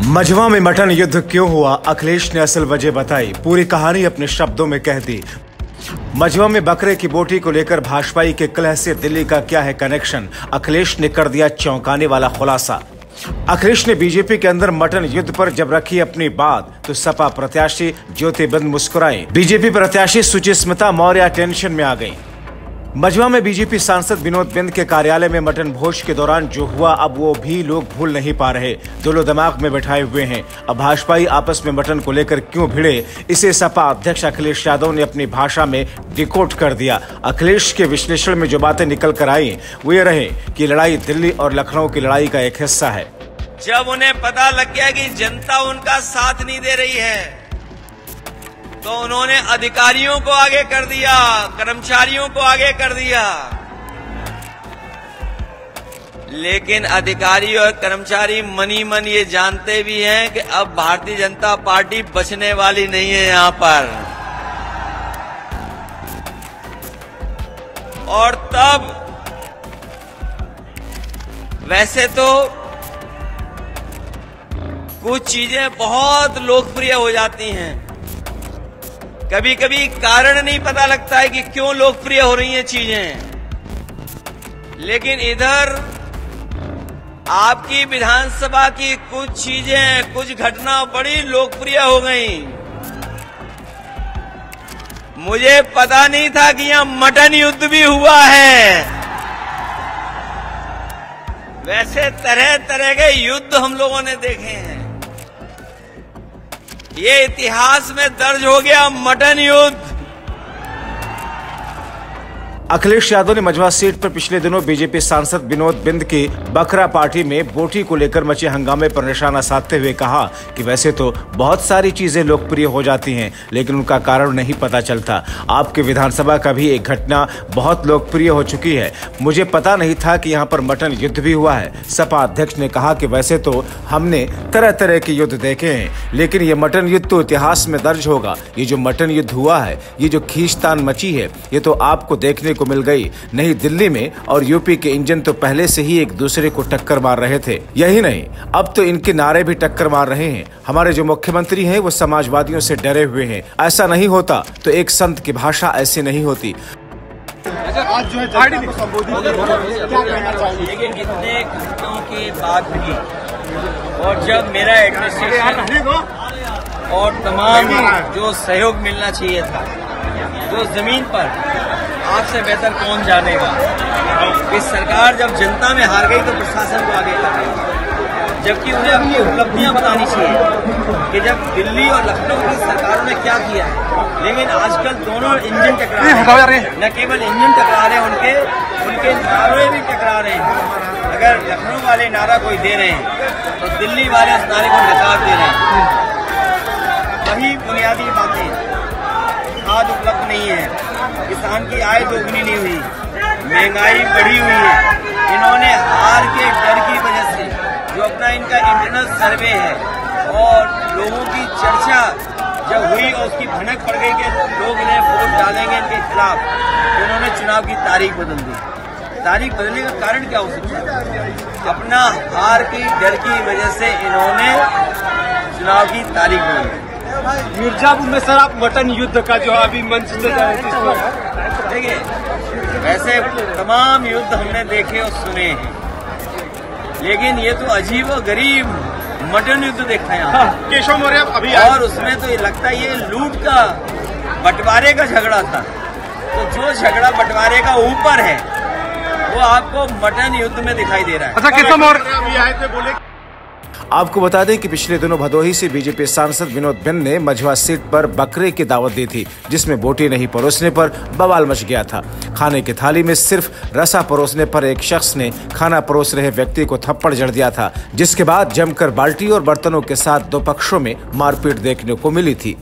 मझवा में मटन युद्ध क्यों हुआ, अखिलेश ने असल वजह बताई। पूरी कहानी अपने शब्दों में कह दी। मझवा में बकरे की बोटी को लेकर भाजपाई के कलह से दिल्ली का क्या है कनेक्शन, अखिलेश ने कर दिया चौंकाने वाला खुलासा। अखिलेश ने बीजेपी के अंदर मटन युद्ध पर जब रखी अपनी बात तो सपा प्रत्याशी ज्योतिबिंद मुस्कुराई। बीजेपी प्रत्याशी सुचिस्मिता मौर्य टेंशन में आ गई। मझवा में बीजेपी सांसद विनोद बिंद के कार्यालय में मटन भोज के दौरान जो हुआ अब वो भी लोग भूल नहीं पा रहे। दोनों दिमाग में बैठाए हुए हैं। अब भाजपाई आपस में मटन को लेकर क्यों भिड़े, इसे सपा अध्यक्ष अखिलेश यादव ने अपनी भाषा में डिकोड कर दिया। अखिलेश के विश्लेषण में जो बातें निकल कर आई वो ये रहे कि लड़ाई दिल्ली और लखनऊ की लड़ाई का एक हिस्सा है। जब उन्हें पता लग गया कि जनता उनका साथ नहीं दे रही है तो उन्होंने अधिकारियों को आगे कर दिया, कर्मचारियों को आगे कर दिया। लेकिन अधिकारी और कर्मचारी मनी मन ये जानते भी हैं कि अब भारतीय जनता पार्टी बचने वाली नहीं है यहां पर। और तब वैसे तो कुछ चीजें बहुत लोकप्रिय हो जाती हैं, कभी कभी कारण नहीं पता लगता है कि क्यों लोकप्रिय हो रही हैं चीजें। लेकिन इधर आपकी विधानसभा की कुछ चीजें, कुछ घटना बड़ी लोकप्रिय हो गई। मुझे पता नहीं था कि यहां मटन युद्ध भी हुआ है। वैसे तरह तरह के युद्ध हम लोगों ने देखे हैं, ये इतिहास में दर्ज हो गया मटन युद्ध। अखिलेश यादव ने मझवा सीट पर पिछले दिनों बीजेपी सांसद विनोद बिंद की बकरा पार्टी में बोटी को लेकर मचे हंगामे पर निशाना साधते हुए कहा कि वैसे तो बहुत सारी चीजें लोकप्रिय हो जाती हैं लेकिन उनका कारण नहीं पता चलता। आपके विधानसभा का भी एक घटना बहुत लोकप्रिय हो चुकी है, मुझे पता नहीं था कि यहाँ पर मटन युद्ध भी हुआ है। सपा अध्यक्ष ने कहा कि वैसे तो हमने तरह तरह के युद्ध देखे हैं लेकिन ये मटन युद्ध तो इतिहास में दर्ज होगा। ये जो मटन युद्ध हुआ है, ये जो खींचतान मची है, ये तो आपको देखने को मिल गई। नहीं, दिल्ली में और यूपी के इंजन तो पहले से ही एक दूसरे को टक्कर मार रहे थे। यही नहीं, अब तो इनके नारे भी टक्कर मार रहे हैं। हमारे जो मुख्यमंत्री हैं वो समाजवादियों से डरे हुए हैं। ऐसा नहीं होता तो एक संत की भाषा ऐसी नहीं होती। आज जो है जनता को संबोधित क्या कहना चाहिए? लेकिन इतने घटनाओं के बाद भी और जब मेरा एडमिनिस्ट्रेशन और तमाम जो सहयोग मिलना चाहिए था, जो जमीन पर आपसे बेहतर कौन जानेगा कि सरकार जब जनता में हार गई तो प्रशासन को आगे कर गई, जबकि उन्हें अपनी उपलब्धियां बतानी चाहिए कि जब दिल्ली और लखनऊ की सरकारों ने क्या किया है। लेकिन आजकल दोनों इंजन टकरा रहे हैं, न केवल इंजन टकरा रहे हैं, उनके नारे भी टकरा रहे हैं। अगर लखनऊ वाले नारा कोई दे रहे हैं तो दिल्ली वाले उस नारे को नकार दे रहे हैं। वही बुनियादी बातें, खाद उपलब्ध नहीं है, किसान की आय दोगुनी नहीं हुई, महंगाई बढ़ी हुई है। इन्होंने हार के डर की वजह से जो अपना इनका इंटरनल सर्वे है और लोगों की चर्चा जब हुई और उसकी भनक पड़ गई कि लोग इन्हें वोट डालेंगे इनके खिलाफ, तो उन्होंने चुनाव की तारीख बदल दी। तारीख बदलने का कारण क्या हो सकता है? अपना हार की डर की वजह से इन्होंने चुनाव की तारीख बदल दी। मिर्जापुर में सर आप मटन युद्ध का जो अभी मंच से देखिए, ऐसे तमाम युद्ध हमने देखे और सुने हैं, लेकिन ये तो अजीब और गरीब मटन युद्ध देखा है यहाँ। केशव मौर्य अभी और उसमें तो ये लगता है ये लूट का, बंटवारे का झगड़ा था। तो जो झगड़ा बंटवारे का ऊपर है वो आपको मटन युद्ध में दिखाई दे रहा है। अच्छा, केशव मौर्य अभी आए थे, बोले। आपको बता दें कि पिछले दिनों भदोही से बीजेपी सांसद विनोद बिंद ने मझवा सीट पर बकरे की दावत दी थी, जिसमें बोटी नहीं परोसने पर बवाल मच गया था। खाने की थाली में सिर्फ रसा परोसने पर एक शख्स ने खाना परोस रहे व्यक्ति को थप्पड़ जड़ दिया था, जिसके बाद जमकर बाल्टी और बर्तनों के साथ दो पक्षों में मारपीट देखने को मिली थी।